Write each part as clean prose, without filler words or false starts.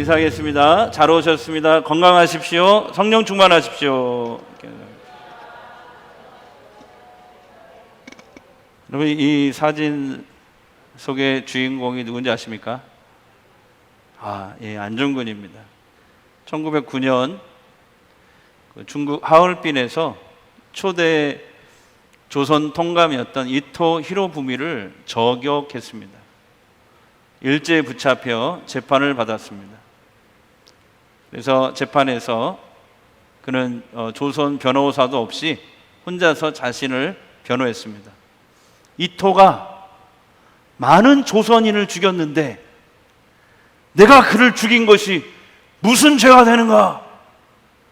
인사하겠습니다. 잘 오셨습니다. 건강하십시오. 성령 충만하십시오. 여러분, 이 사진 속의 주인공이 누군지 아십니까? 안중근입니다. 1909년 중국 하얼빈에서 초대 조선 통감이었던 이토 히로부미를 저격했습니다. 일제에 붙잡혀 재판을 받았습니다. 그래서 재판에서 그는 조선 변호사도 없이 혼자서 자신을 변호했습니다. 이토가 많은 조선인을 죽였는데 내가 그를 죽인 것이 무슨 죄가 되는가?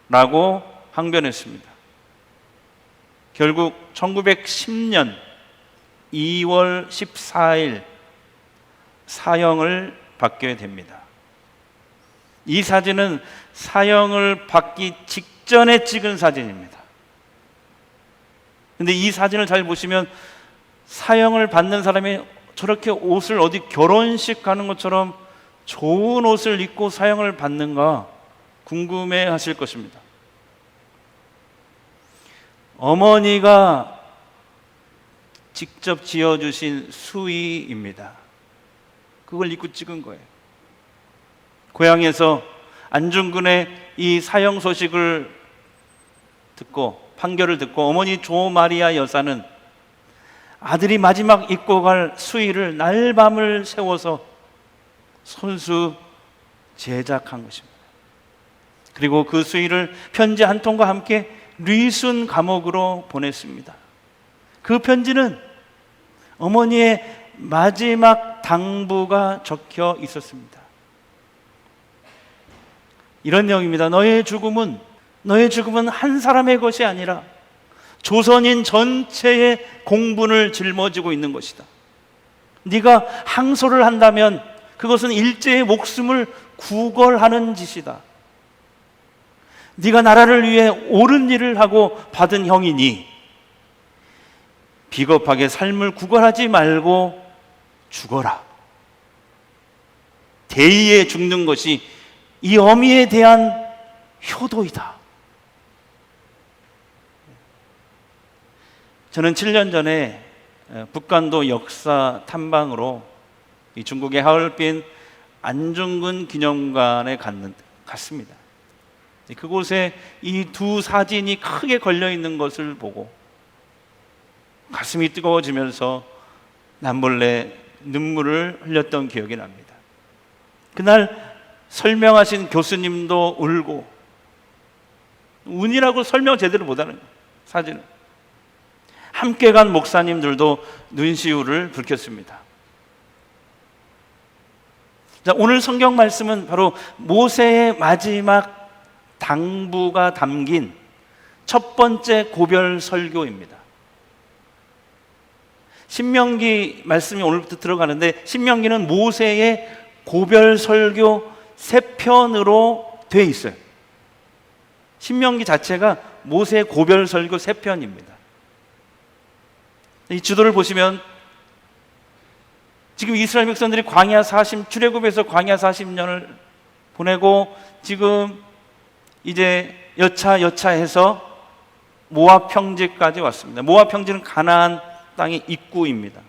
라고 항변했습니다. 결국 1910년 2월 14일 사형을 받게 됩니다. 이 사진은 사형을 받기 직전에 찍은 사진입니다. 그런데 이 사진을 잘 보시면 사형을 받는 사람이 저렇게 옷을 어디 결혼식 가는 것처럼 좋은 옷을 입고 사형을 받는가 궁금해 하실 것입니다. 어머니가 직접 지어주신 수의입니다. 그걸 입고 찍은 거예요. 고향에서 안중근의 이 사형 소식을 듣고, 판결을 듣고 어머니 조마리아 여사는 아들이 마지막 입고 갈 수의를 날밤을 세워서 손수 제작한 것입니다. 그리고 그 수의를 편지 한 통과 함께 리순 감옥으로 보냈습니다. 그 편지는 어머니의 마지막 당부가 적혀 있었습니다. 이런 내용입니다. 너의 죽음은 한 사람의 것이 아니라 조선인 전체의 공분을 짊어지고 있는 것이다. 네가 항소를 한다면 그것은 일제의 목숨을 구걸하는 짓이다. 네가 나라를 위해 옳은 일을 하고 받은 형이니 비겁하게 삶을 구걸하지 말고 죽어라. 대의에 죽는 것이 이 어미에 대한 효도이다. 저는 7년 전에 북간도 역사 탐방으로 이 중국의 하얼빈 안중근 기념관에 갔습니다. 그곳에 이 두 사진이 크게 걸려 있는 것을 보고 가슴이 뜨거워지면서 남몰래 눈물을 흘렸던 기억이 납니다. 그날 설명하신 교수님도 울고, 운이라고 설명 제대로 못하는 거예요. 사진을 함께 간 목사님들도 눈시울을 붉혔습니다. 자, 오늘 성경 말씀은 바로 모세의 마지막 당부가 담긴 첫 번째 고별 설교입니다. 신명기 말씀이 오늘부터 들어가는데, 신명기는 모세의 고별 설교 3편으로 되어 있어요. 신명기 자체가 모세의 고별 설교 3편입니다. 이 지도를 보시면 지금 이스라엘 백성들이 출애굽에서 광야 40년을 보내고 지금 이제 여차해서 모압 평지까지 왔습니다. 모압 평지는 가나안 땅의 입구입니다.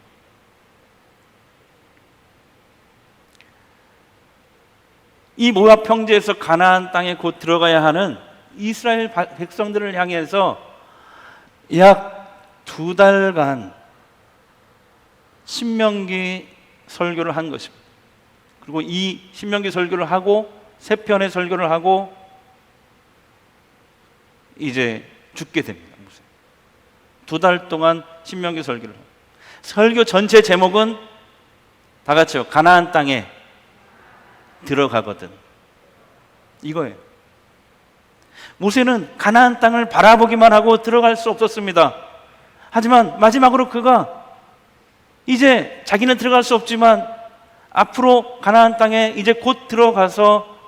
이 모압 평지에서 가나안 땅에 곧 들어가야 하는 이스라엘 백성들을 향해서 약 2달간 신명기 설교를 한 것입니다. 그리고 이 신명기 설교를 하고 3편의 설교를 하고 이제 죽게 됩니다. 2달 동안 신명기 설교를. 설교 전체 제목은 다 같이요. 가나안 땅에 들어가거든. 이거예요. 모세는 가나안 땅을 바라보기만 하고 들어갈 수 없었습니다. 하지만 마지막으로 그가 이제 자기는 들어갈 수 없지만 앞으로 가나안 땅에 이제 곧 들어가서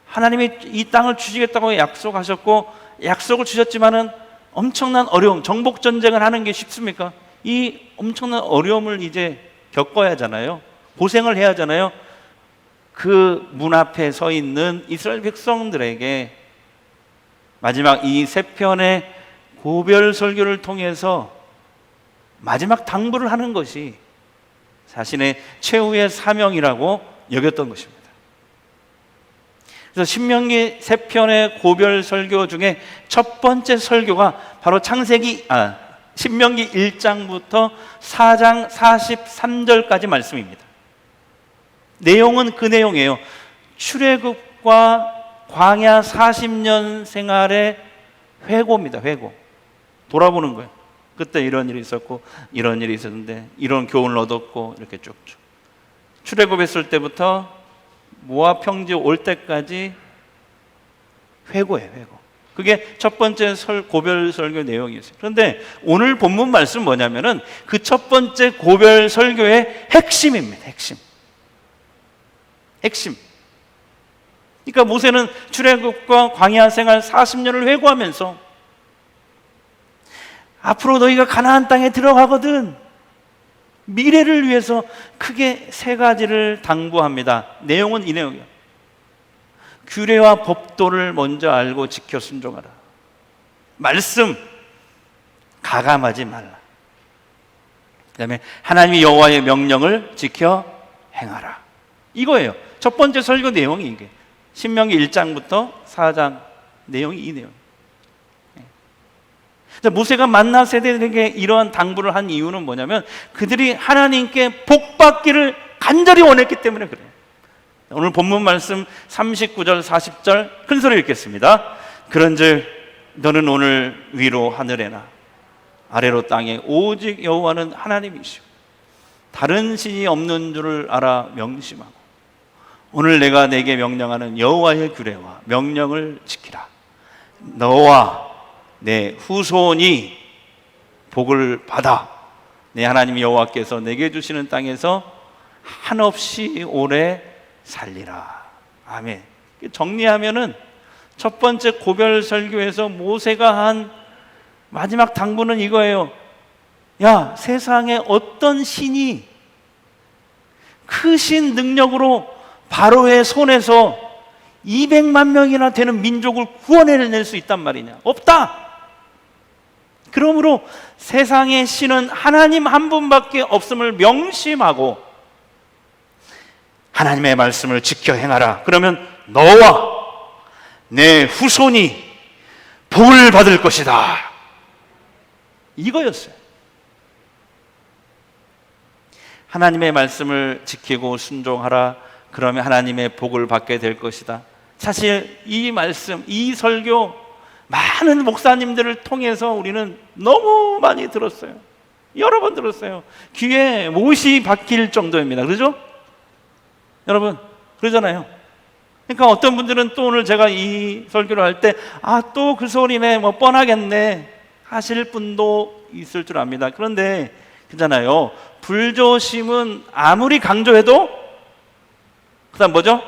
하나님이 이 땅을 주시겠다고 약속하셨고, 약속을 주셨지만은 엄청난 어려움, 정복 전쟁을 하는 게 쉽습니까? 이 엄청난 어려움을 이제 겪어야 하잖아요. 고생을 해야 하잖아요. 그 문 앞에 서 있는 이스라엘 백성들에게 마지막 이 세 편의 고별 설교를 통해서 마지막 당부를 하는 것이 자신의 최후의 사명이라고 여겼던 것입니다. 그래서 신명기 세 편의 고별 설교 중에 첫 번째 설교가 바로 신명기 1장부터 4장 43절까지 말씀입니다. 내용은 그 내용이에요. 출애굽과 광야 40년 생활의 회고입니다. 회고. 돌아보는 거예요. 그때 이런 일이 있었고 이런 일이 있었는데 이런 교훈을 얻었고 이렇게 쭉쭉. 출애굽했을 때부터 모압 평지 올 때까지 회고예요. 회고. 그게 첫 번째 고별 설교 내용이었어요. 그런데 오늘 본문 말씀 뭐냐면은 그 첫 번째 고별 설교의 핵심입니다. 핵심. 그러니까 모세는 출애굽과 광야 생활 40년을 회고하면서 앞으로 너희가 가나안 땅에 들어가거든 미래를 위해서 크게 세 가지를 당부합니다. 내용은 이 내용이에요. 규례와 법도를 먼저 알고 지켜 순종하라. 말씀 가감하지 말라. 그 다음에 하나님의 여호와의 명령을 지켜 행하라. 이거예요. 첫 번째 설교 내용이 이게 신명기 1장부터 4장 내용이 이 내용이에요. 모세가 만나 세대들에게 이러한 당부를 한 이유는 뭐냐면 그들이 하나님께 복받기를 간절히 원했기 때문에 그래요. 오늘 본문 말씀 39절 40절 큰 소리 읽겠습니다. 그런즉 너는 오늘 위로 하늘에나 아래로 땅에 오직 여호와는 하나님이시오 다른 신이 없는 줄을 알아 명심하고 오늘 내가 내게 명령하는 여호와의 규례와 명령을 지키라. 너와 내 후손이 복을 받아 내 하나님 여호와께서 내게 주시는 땅에서 한없이 오래 살리라. 아멘. 정리하면은 첫 번째 고별 설교에서 모세가 한 마지막 당부는 이거예요. 야, 세상에 어떤 신이 크신 능력으로 바로의 손에서 200만 명이나 되는 민족을 구원해낼 수 있단 말이냐? 없다. 그러므로 세상의 신은 하나님 한 분밖에 없음을 명심하고 하나님의 말씀을 지켜 행하라. 그러면 너와 내 후손이 복을 받을 것이다. 이거였어요. 하나님의 말씀을 지키고 순종하라. 그러면 하나님의 복을 받게 될 것이다. 사실 이 말씀, 이 설교 많은 목사님들을 통해서 우리는 너무 많이 들었어요. 여러 번 들었어요. 귀에 못이 박힐 정도입니다. 그렇죠? 여러분 그러잖아요. 그러니까 어떤 분들은 또 오늘 제가 이 설교를 할 때 또 그 소리네 뭐 뻔하겠네 하실 분도 있을 줄 압니다. 그런데 그잖아요. 불조심은 아무리 강조해도 그다음 뭐죠?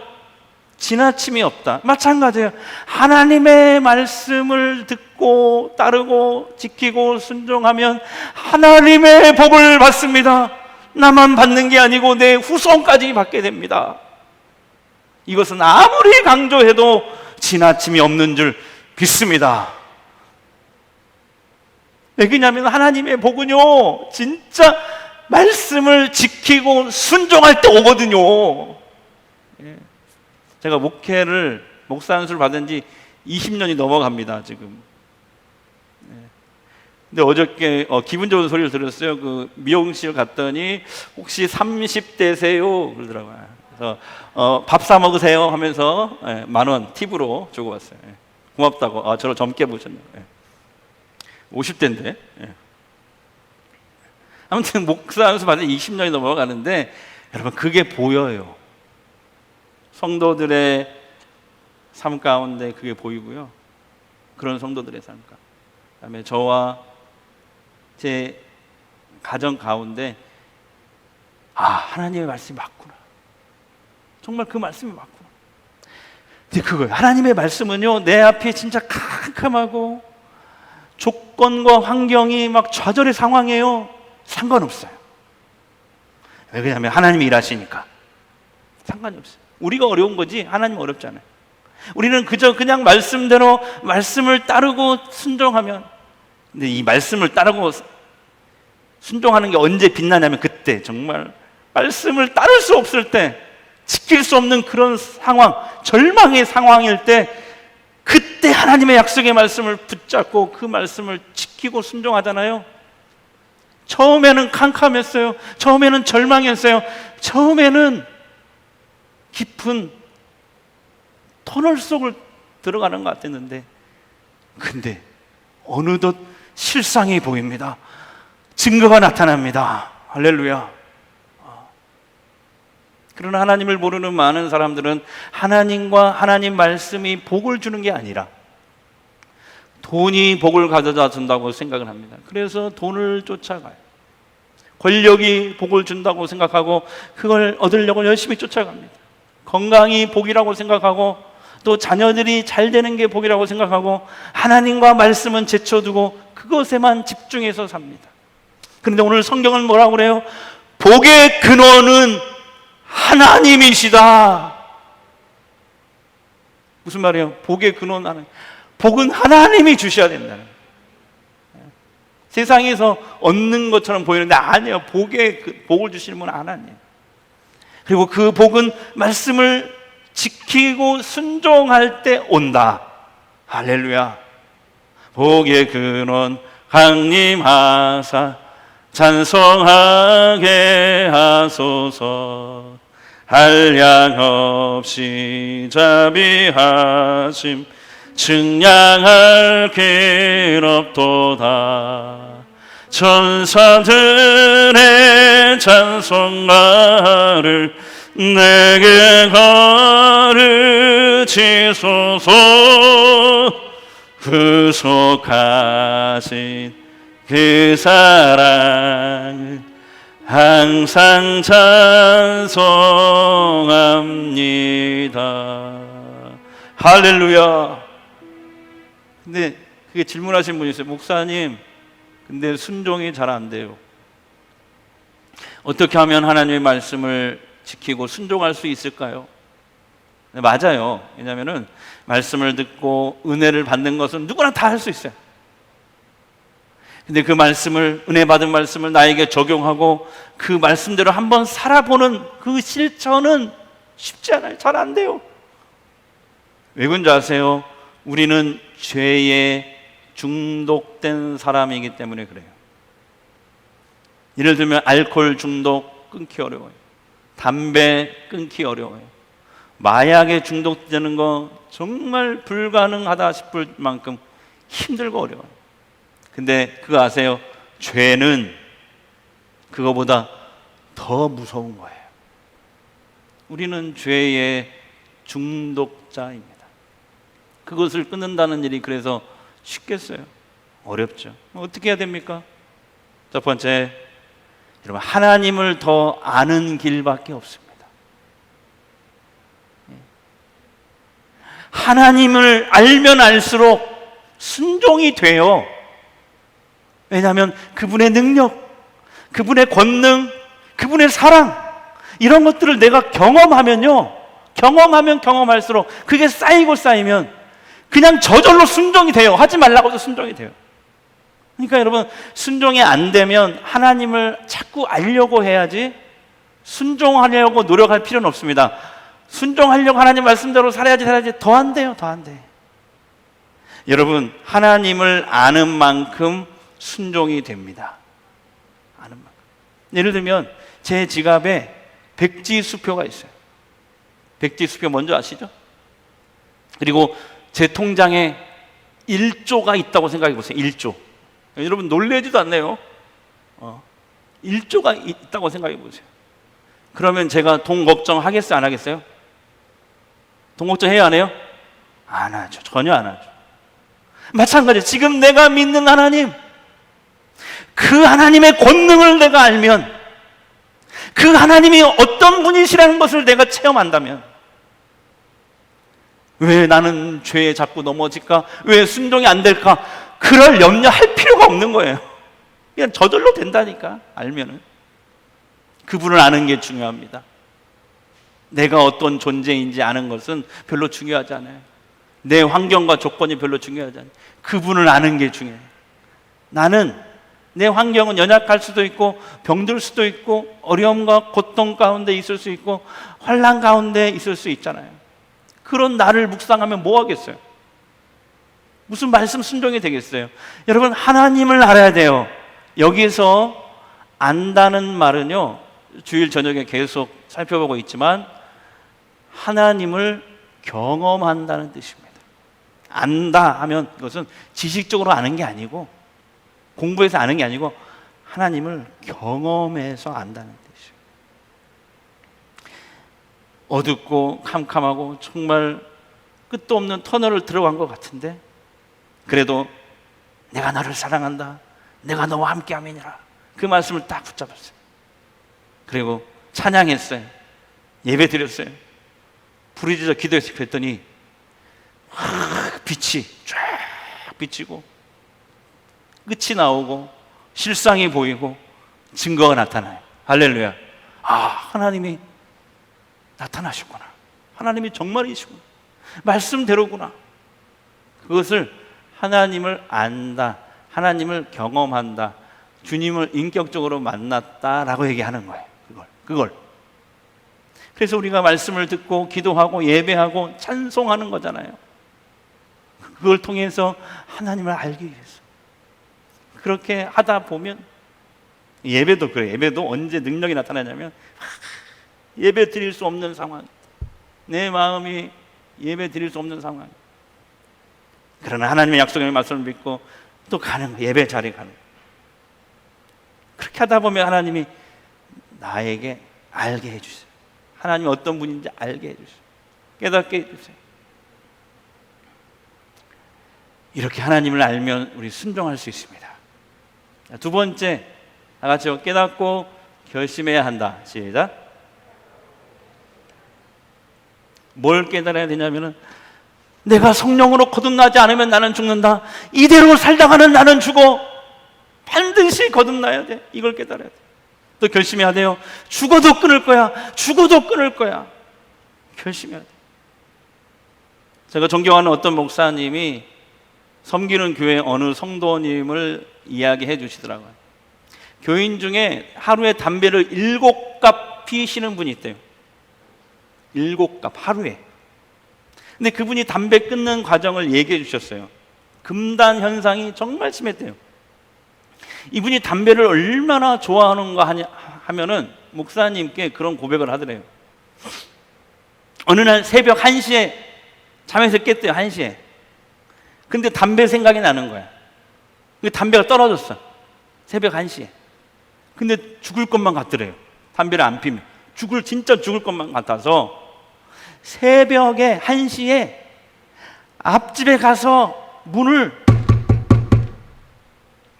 지나침이 없다. 마찬가지예요. 하나님의 말씀을 듣고 따르고 지키고 순종하면 하나님의 복을 받습니다. 나만 받는 게 아니고 내 후손까지 받게 됩니다. 이것은 아무리 강조해도 지나침이 없는 줄 믿습니다. 왜냐하면 하나님의 복은요 진짜 말씀을 지키고 순종할 때 오거든요. 제가 목사 안수를 받은 지 20년이 넘어갑니다 지금. 근데 어저께 기분 좋은 소리를 들었어요. 그 미용실 갔더니 혹시 30대세요? 그러더라고요. 그래서 밥 사 먹으세요 하면서 10,000원 팁으로 주고 왔어요. 고맙다고. 저를 젊게 보셨네요. 50대인데. 아무튼 목사 안수 받은 지 20년이 넘어가는데 여러분 그게 보여요. 성도들의 삶 가운데 그게 보이고요. 그런 성도들의 삶 가운데. 그다음에 저와 제 가정 가운데 하나님의 말씀이 맞구나. 정말 그 말씀이 맞구나. 근데 그거예요. 하나님의 말씀은요 내 앞에 진짜 캄캄하고 조건과 환경이 막 좌절의 상황이에요. 상관없어요. 왜냐하면 하나님이 일하시니까 상관이 없어요. 우리가 어려운 거지 하나님 어렵잖아요. 우리는 그냥 말씀대로 말씀을 따르고 순종하면, 근데 이 말씀을 따르고 순종하는 게 언제 빛나냐면 그때 정말 말씀을 따를 수 없을 때, 지킬 수 없는 그런 상황, 절망의 상황일 때, 그때 하나님의 약속의 말씀을 붙잡고 그 말씀을 지키고 순종하잖아요. 처음에는 캄캄했어요. 처음에는 절망했어요. 처음에는 깊은 터널 속을 들어가는 것 같았는데, 근데 어느덧 실상이 보입니다. 증거가 나타납니다. 할렐루야. 그러나 하나님을 모르는 많은 사람들은 하나님과 하나님 말씀이 복을 주는 게 아니라 돈이 복을 가져다 준다고 생각을 합니다. 그래서 돈을 쫓아가요. 권력이 복을 준다고 생각하고 그걸 얻으려고 열심히 쫓아갑니다. 건강이 복이라고 생각하고 또 자녀들이 잘 되는 게 복이라고 생각하고 하나님과 말씀은 제쳐두고 그것에만 집중해서 삽니다. 그런데 오늘 성경은 뭐라고 그래요? 복의 근원은 하나님이시다. 무슨 말이에요? 복의 근원 하나님. 복은 하나님이 주셔야 된다는 거예요. 세상에서 얻는 것처럼 보이는데 아니에요. 복을 주시는 분은 하나님. 그리고 그 복은 말씀을 지키고 순종할 때 온다. 할렐루야. 복의 근원 강림하사 찬송하게 하소서. 한량없이 자비하심 증량할 길 없도다. 천사들의 찬송가를 내게 가르치소서. 구속하신 그 사랑을 항상 찬송합니다. 할렐루야. 근데 그게 질문하신 분이 있어요. 목사님, 근데 순종이 잘 안 돼요. 어떻게 하면 하나님의 말씀을 지키고 순종할 수 있을까요? 네, 맞아요. 왜냐하면 말씀을 듣고 은혜를 받는 것은 누구나 다 할 수 있어요. 근데 그 말씀을, 은혜 받은 말씀을 나에게 적용하고 그 말씀대로 한번 살아보는 그 실천은 쉽지 않아요. 잘 안 돼요. 왜 그런지 아세요? 우리는 죄에 중독된 사람이기 때문에 그래요. 예를 들면 알코올 중독 끊기 어려워요. 담배 끊기 어려워요. 마약에 중독되는 거 정말 불가능하다 싶을 만큼 힘들고 어려워요. 근데 그거 아세요? 죄는 그거보다 더 무서운 거예요. 우리는 죄의 중독자입니다. 그것을 끊는다는 일이 그래서 쉽겠어요? 어렵죠. 어떻게 해야 됩니까? 첫 번째, 여러분, 하나님을 더 아는 길밖에 없습니다. 하나님을 알면 알수록 순종이 돼요. 왜냐하면 그분의 능력, 그분의 권능, 그분의 사랑, 이런 것들을 내가 경험하면요, 경험하면 경험할수록 그게 쌓이고 쌓이면 그냥 저절로 순종이 돼요. 하지 말라고 해도 순종이 돼요. 그러니까 여러분, 순종이 안 되면 하나님을 자꾸 알려고 해야지 순종하려고 노력할 필요는 없습니다. 순종하려고 하나님 말씀대로 살아야지 더 안 돼요. 더 안 돼. 여러분, 하나님을 아는 만큼 순종이 됩니다. 아는 만큼. 예를 들면 제 지갑에 백지수표가 있어요. 백지수표 뭔지 아시죠? 그리고 제 통장에 1조가 있다고 생각해 보세요. 1조. 여러분 놀라지도 않네요. 1조가 있다고 생각해 보세요. 그러면 제가 돈 걱정하겠어요? 안 하겠어요? 돈 걱정해야 안 해요? 안 하죠. 전혀 안 하죠. 마찬가지, 지금 내가 믿는 하나님, 그 하나님의 권능을 내가 알면, 그 하나님이 어떤 분이시라는 것을 내가 체험한다면, 왜 나는 죄에 자꾸 넘어질까? 왜 순종이 안 될까? 그럴 염려할 필요가 없는 거예요. 그냥 저절로 된다니까, 알면은. 그분을 아는 게 중요합니다. 내가 어떤 존재인지 아는 것은 별로 중요하지 않아요. 내 환경과 조건이 별로 중요하지 않아요. 그분을 아는 게 중요해요. 나는 내 환경은 연약할 수도 있고 병들 수도 있고 어려움과 고통 가운데 있을 수 있고 환난 가운데 있을 수 있잖아요. 그런 나를 묵상하면 뭐 하겠어요? 무슨 말씀 순종이 되겠어요? 여러분, 하나님을 알아야 돼요. 여기서 안다는 말은요, 주일 저녁에 계속 살펴보고 있지만 하나님을 경험한다는 뜻입니다. 안다 하면 그것은 지식적으로 아는 게 아니고 공부해서 아는 게 아니고 하나님을 경험해서 안다는 뜻이에요. 어둡고 캄캄하고 정말 끝도 없는 터널을 들어간 것 같은데 그래도 내가 너를 사랑한다, 내가 너와 함께함이니라, 그 말씀을 딱 붙잡았어요. 그리고 찬양했어요. 예배 드렸어요. 부르짖어 기도해서 그랬더니 빛이 쫙 비치고 끝이 나오고 실상이 보이고 증거가 나타나요. 할렐루야. 아, 하나님이 나타나셨구나. 하나님이 정말이시구나. 말씀대로구나. 그것을 하나님을 안다, 하나님을 경험한다, 주님을 인격적으로 만났다라고 얘기하는 거예요. 그걸. 그래서 우리가 말씀을 듣고 기도하고 예배하고 찬송하는 거잖아요. 그걸 통해서 하나님을 알기 위해서. 그렇게 하다 보면 예배도 그래요. 예배도 언제 능력이 나타나냐면 예배 드릴 수 없는 상황, 내 마음이 예배 드릴 수 없는 상황, 그러나 하나님의 약속의 말씀을 믿고 또 가는 거예요. 예배 자리에 가는 거예요. 그렇게 하다 보면 하나님이 나에게 알게 해주세요. 하나님이 어떤 분인지 알게 해주세요. 깨닫게 해주세요. 이렇게 하나님을 알면 우리 순종할 수 있습니다. 두 번째, 다 같이 깨닫고 결심해야 한다. 시작. 뭘 깨달아야 되냐면은 내가 성령으로 거듭나지 않으면 나는 죽는다. 이대로 살다가는 나는 죽어. 반드시 거듭나야 돼. 이걸 깨달아야 돼. 또 결심해야 돼요. 죽어도 끊을 거야. 죽어도 끊을 거야. 결심해야 돼. 제가 존경하는 어떤 목사님이 섬기는 교회 어느 성도님을 이야기해 주시더라고요. 교인 중에 하루에 담배를 7갑 피시는 분이 있대요. 7갑 하루에. 근데 그분이 담배 끊는 과정을 얘기해 주셨어요. 금단 현상이 정말 심했대요. 이분이 담배를 얼마나 좋아하는가 하면은 목사님께 그런 고백을 하더래요. 어느 날 새벽 1시에 잠에서 깼대요. 1시에. 근데 담배 생각이 나는 거야. 담배가 떨어졌어. 새벽 1시에. 근데 죽을 것만 같더래요. 담배를 안 피면. 진짜 죽을 것만 같아서 새벽에 1시에 앞집에 가서 문을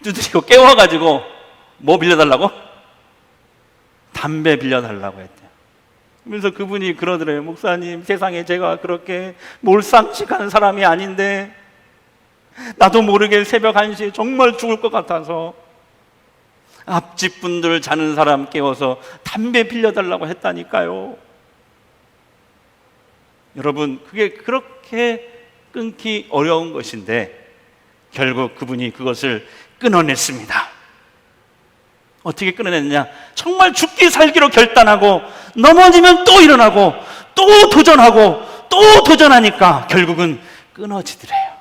두드리고 깨워가지고 뭐 빌려달라고? 담배 빌려달라고 했대요. 그래서 그분이 그러더래요. 목사님, 세상에 제가 그렇게 몰상식한 사람이 아닌데 나도 모르게 새벽 1시에 정말 죽을 것 같아서 앞집 분들 자는 사람 깨워서 담배 빌려달라고 했다니까요. 여러분, 그게 그렇게 끊기 어려운 것인데 결국 그분이 그것을 끊어냈습니다. 어떻게 끊어냈느냐? 정말 죽기 살기로 결단하고 넘어지면 또 일어나고 또 도전하고 또 도전하니까 결국은 끊어지더래요.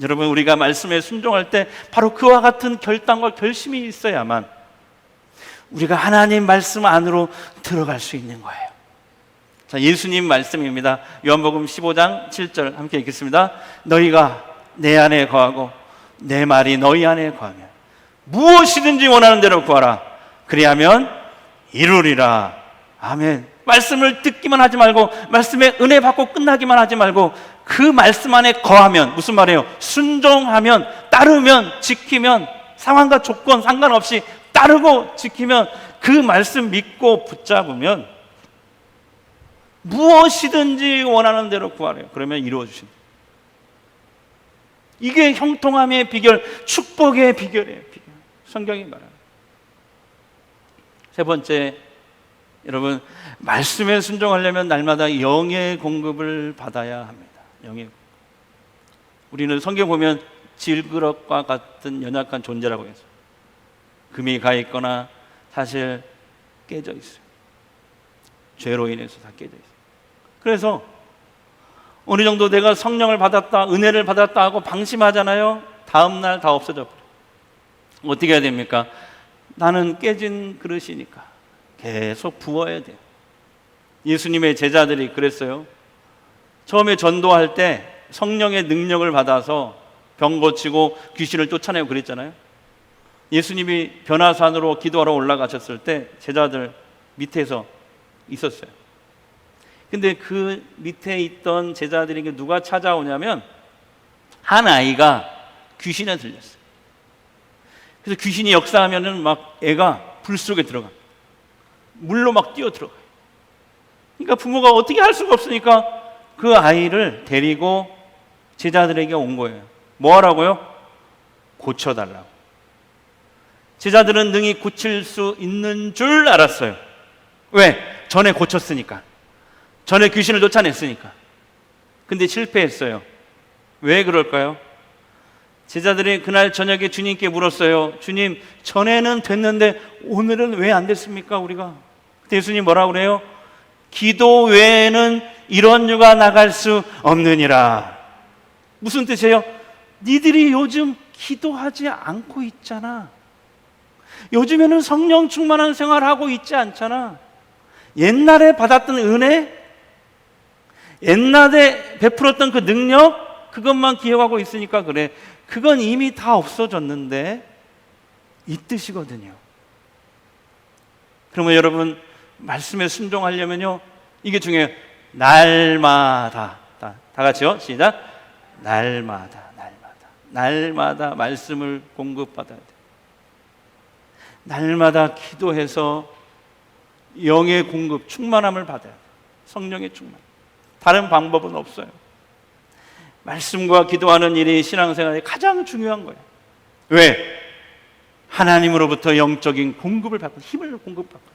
여러분, 우리가 말씀에 순종할 때 바로 그와 같은 결단과 결심이 있어야만 우리가 하나님 말씀 안으로 들어갈 수 있는 거예요. 자, 예수님 말씀입니다. 요한복음 15장 7절 함께 읽겠습니다. 너희가 내 안에 거하고 내 말이 너희 안에 거하면 무엇이든지 원하는 대로 구하라. 그리하면 이루리라. 아멘. 말씀을 듣기만 하지 말고 말씀에 은혜 받고 끝나기만 하지 말고 그 말씀 안에 거하면, 무슨 말이에요? 순종하면, 따르면, 지키면, 상황과 조건 상관없이 따르고 지키면, 그 말씀 믿고 붙잡으면 무엇이든지 원하는 대로 구하래요. 그러면 이루어주신다. 이게 형통함의 비결, 축복의 비결이에요. 비결. 성경이 말합니다. 세 번째, 여러분, 말씀에 순종하려면 날마다 영의 공급을 받아야 합니다. 영의. 우리는 성경 보면 질그릇과 같은 연약한 존재라고 했어요. 금이 가 있거나 사실 깨져 있어요. 죄로 인해서 다 깨져 있어요. 그래서 어느 정도 내가 성령을 받았다, 은혜를 받았다 하고 방심하잖아요. 다음 날 다 없어져 버려요. 어떻게 해야 됩니까? 나는 깨진 그릇이니까 계속 부어야 돼요. 예수님의 제자들이 그랬어요. 처음에 전도할 때 성령의 능력을 받아서 병 고치고 귀신을 쫓아내고 그랬잖아요. 예수님이 변화산으로 기도하러 올라가셨을 때 제자들 밑에서 있었어요. 근데 그 밑에 있던 제자들에게 누가 찾아오냐면 한 아이가 귀신에 들렸어요. 그래서 귀신이 역사하면은 막 애가 불 속에 들어가, 물로 막 뛰어 들어가요. 그러니까 부모가 어떻게 할 수가 없으니까 그 아이를 데리고 제자들에게 온 거예요. 뭐 하라고요? 고쳐달라고. 제자들은 능히 고칠 수 있는 줄 알았어요. 왜? 전에 고쳤으니까. 전에 귀신을 쫓아냈으니까. 근데 실패했어요. 왜 그럴까요? 제자들이 그날 저녁에 주님께 물었어요. 주님, 전에는 됐는데 오늘은 왜 안 됐습니까, 우리가? 그때 예수님 뭐라고 그래요? 기도 외에는 이런 유가 나갈 수 없느니라. 무슨 뜻이에요? 니들이 요즘 기도하지 않고 있잖아. 요즘에는 성령 충만한 생활하고 있지 않잖아. 옛날에 받았던 은혜, 옛날에 베풀었던 그 능력, 그것만 기억하고 있으니까 그래. 그건 이미 다 없어졌는데 이 뜻이거든요. 그러면 여러분, 말씀에 순종하려면요, 이게 중요해요. 날마다, 다 같이요, 시작. 날마다 말씀을 공급받아야 돼요. 날마다 기도해서 영의 공급, 충만함을 받아야 돼요. 성령의 충만. 다른 방법은 없어요. 말씀과 기도하는 일이 신앙생활에 가장 중요한 거예요. 왜? 하나님으로부터 영적인 공급을 받고 힘을 공급받거든요.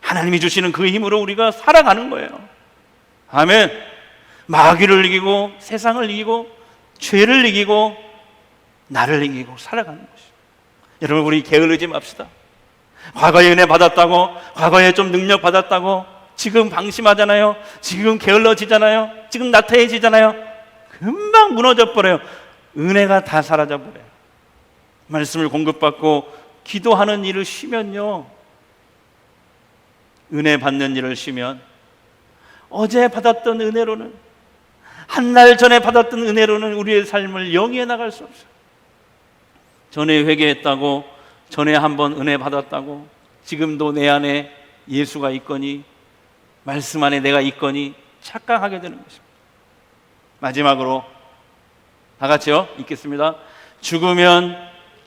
하나님이 주시는 그 힘으로 우리가 살아가는 거예요. 아멘. 마귀를 이기고 세상을 이기고 죄를 이기고 나를 이기고 살아가는 것이죠. 여러분, 우리 게으르지 맙시다. 과거에 은혜 받았다고, 과거에 좀 능력 받았다고 지금 방심하잖아요. 지금 게을러지잖아요. 지금 나태해지잖아요. 금방 무너져 버려요. 은혜가 다 사라져 버려요. 말씀을 공급받고 기도하는 일을 쉬면요, 은혜 받는 일을 쉬면 어제 받았던 은혜로는, 한 달 전에 받았던 은혜로는 우리의 삶을 영위해 나갈 수 없어요. 전에 회개했다고, 전에 한번 은혜 받았다고, 지금도 내 안에 예수가 있거니, 말씀 안에 내가 있거니 착각하게 되는 것입니다. 마지막으로 다 같이요, 읽겠습니다. 죽으면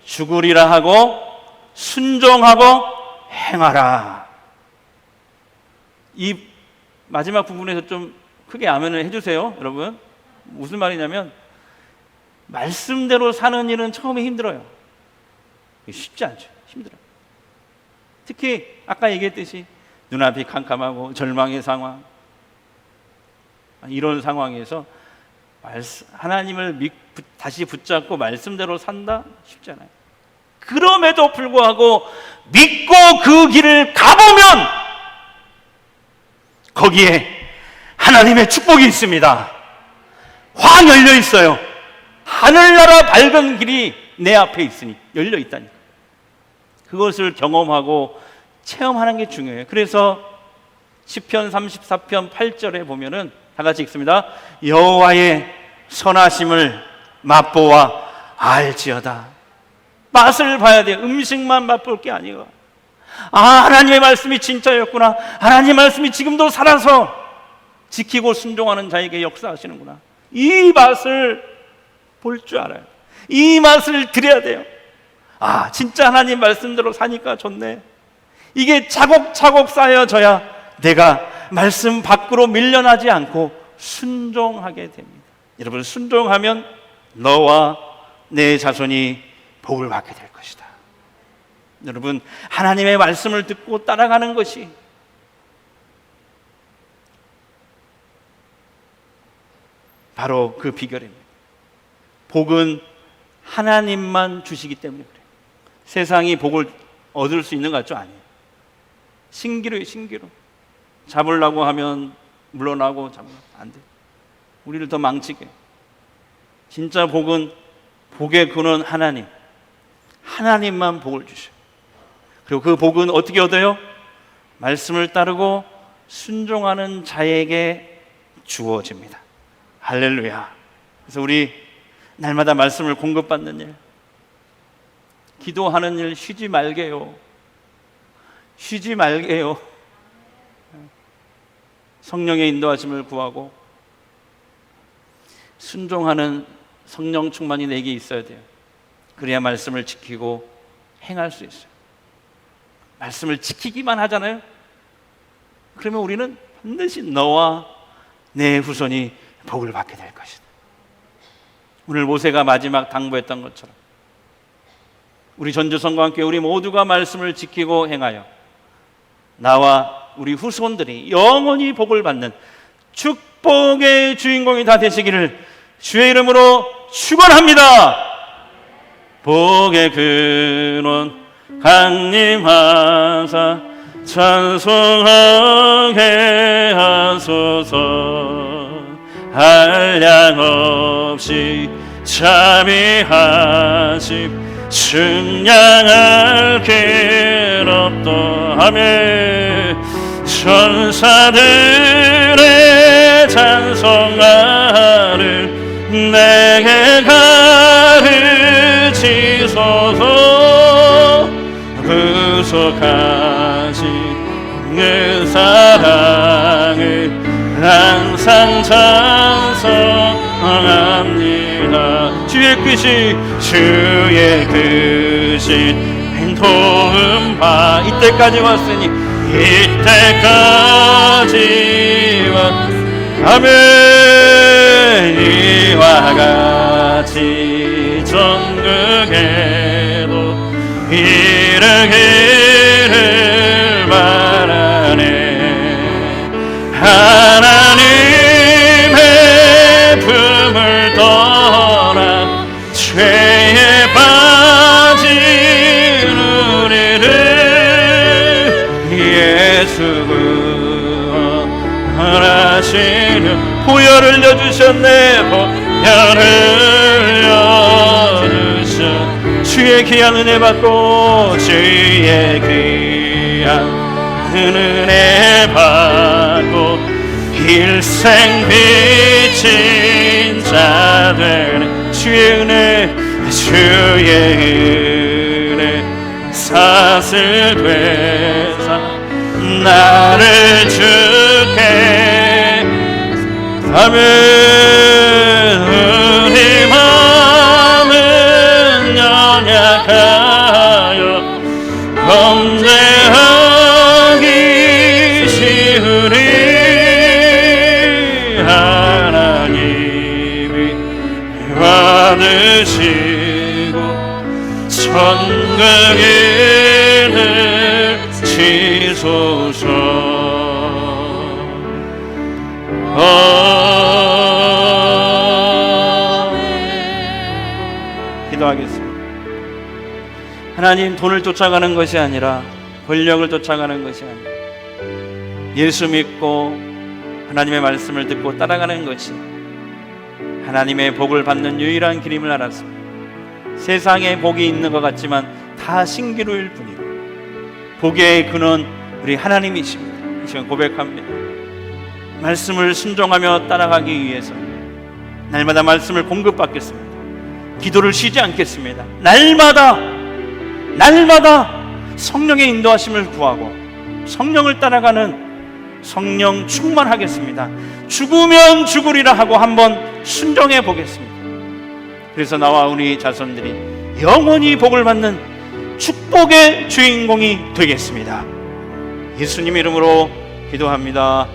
죽으리라 하고 순종하고 행하라. 이 마지막 부분에서 좀 크게 아멘을 해주세요, 여러분. 무슨 말이냐면, 말씀대로 사는 일은 처음에 힘들어요. 쉽지 않죠. 힘들어요. 특히 아까 얘기했듯이 눈앞이 캄캄하고 절망의 상황, 이런 상황에서 하나님을 다시 붙잡고 말씀대로 산다? 쉽지 않아요. 그럼에도 불구하고 믿고 그 길을 가보면 거기에 하나님의 축복이 있습니다. 확 열려 있어요. 하늘나라 밝은 길이 내 앞에 있으니 열려 있다니까. 그것을 경험하고 체험하는 게 중요해요. 그래서 시편 34편 8절에 보면은 다 같이 읽습니다. 여호와의 선하심을 맛보아 알지어다. 맛을 봐야 돼요. 음식만 맛볼 게 아니에요. 아, 하나님의 말씀이 진짜였구나. 하나님의 말씀이 지금도 살아서 지키고 순종하는 자에게 역사하시는구나. 이 맛을 볼 줄 알아요. 이 맛을 드려야 돼요. 아, 진짜 하나님 말씀대로 사니까 좋네. 이게 차곡차곡 쌓여져야 내가 말씀 밖으로 밀려나지 않고 순종하게 됩니다. 여러분, 순종하면 너와 내 자손이 복을 받게 될 것이다. 여러분, 하나님의 말씀을 듣고 따라가는 것이 바로 그 비결입니다. 복은 하나님만 주시기 때문에 그래요. 세상이 복을 얻을 수 있는 것 같죠? 아니에요. 신기루예요, 신기루. 잡으려고 하면 물러나고 잡으면 안 돼. 우리를 더 망치게. 진짜 복은, 복의 근원 하나님. 하나님만 복을 주셔요. 그리고 그 복은 어떻게 얻어요? 말씀을 따르고 순종하는 자에게 주어집니다. 할렐루야. 그래서 우리 날마다 말씀을 공급받는 일, 기도하는 일 쉬지 말게요. 쉬지 말게요. 성령의 인도하심을 구하고 순종하는 성령 충만이 내게 있어야 돼요. 그래야 말씀을 지키고 행할 수 있어요. 말씀을 지키기만 하잖아요. 그러면 우리는 반드시 너와 내 후손이 복을 받게 될 것이다. 오늘 모세가 마지막 당부했던 것처럼 우리 전주성과 함께 우리 모두가 말씀을 지키고 행하여 나와 우리 후손들이 영원히 복을 받는 축복의 주인공이 다 되시기를 주의 이름으로 축원합니다. 복의 근원 강림하사 찬송하게 하소서. 한량없이 자비하심 측량할 길 없도하며 천사들의 찬송하를 내게 가르치소서. 구속하신 그 사랑을 항상 찬송합니다. 주의 크신 도움 바 이때까지 왔으니 이때까지 아멘. 이와 같이 전국에도 이르기를 바라네. 하나님의 품을 떠나 죄에 빠진 우리를 예수 구원하시는 보혈을 흘려주셨네. 보혈을 흘려주셔 주의 귀한 은혜 받고 주의 귀한 은혜 받고 일생 비친 자들 주의 은혜 사슬 되사 나를 주께 아멘. 우리 마음은 연약하여 범죄하기 쉬우니 하나님이 받으시고 천국을 지소서. 기도하겠습니다. 하나님, 돈을 쫓아가는 것이 아니라 권력을 쫓아가는 것이 아니라 예수 믿고 하나님의 말씀을 듣고 따라가는 것이 하나님의 복을 받는 유일한 길임을 알았습니다. 세상에 복이 있는 것 같지만 다 신기루일 뿐이고 복의 근원 우리 하나님이십니다. 이 시간 고백합니다. 말씀을 순종하며 따라가기 위해서 날마다 말씀을 공급받겠습니다. 기도를 쉬지 않겠습니다. 날마다 성령의 인도하심을 구하고 성령을 따라가는 성령 충만하겠습니다. 죽으면 죽으리라 하고 한번 순종해 보겠습니다. 그래서 나와 우리 자손들이 영원히 복을 받는 축복의 주인공이 되겠습니다. 예수님 이름으로 기도합니다.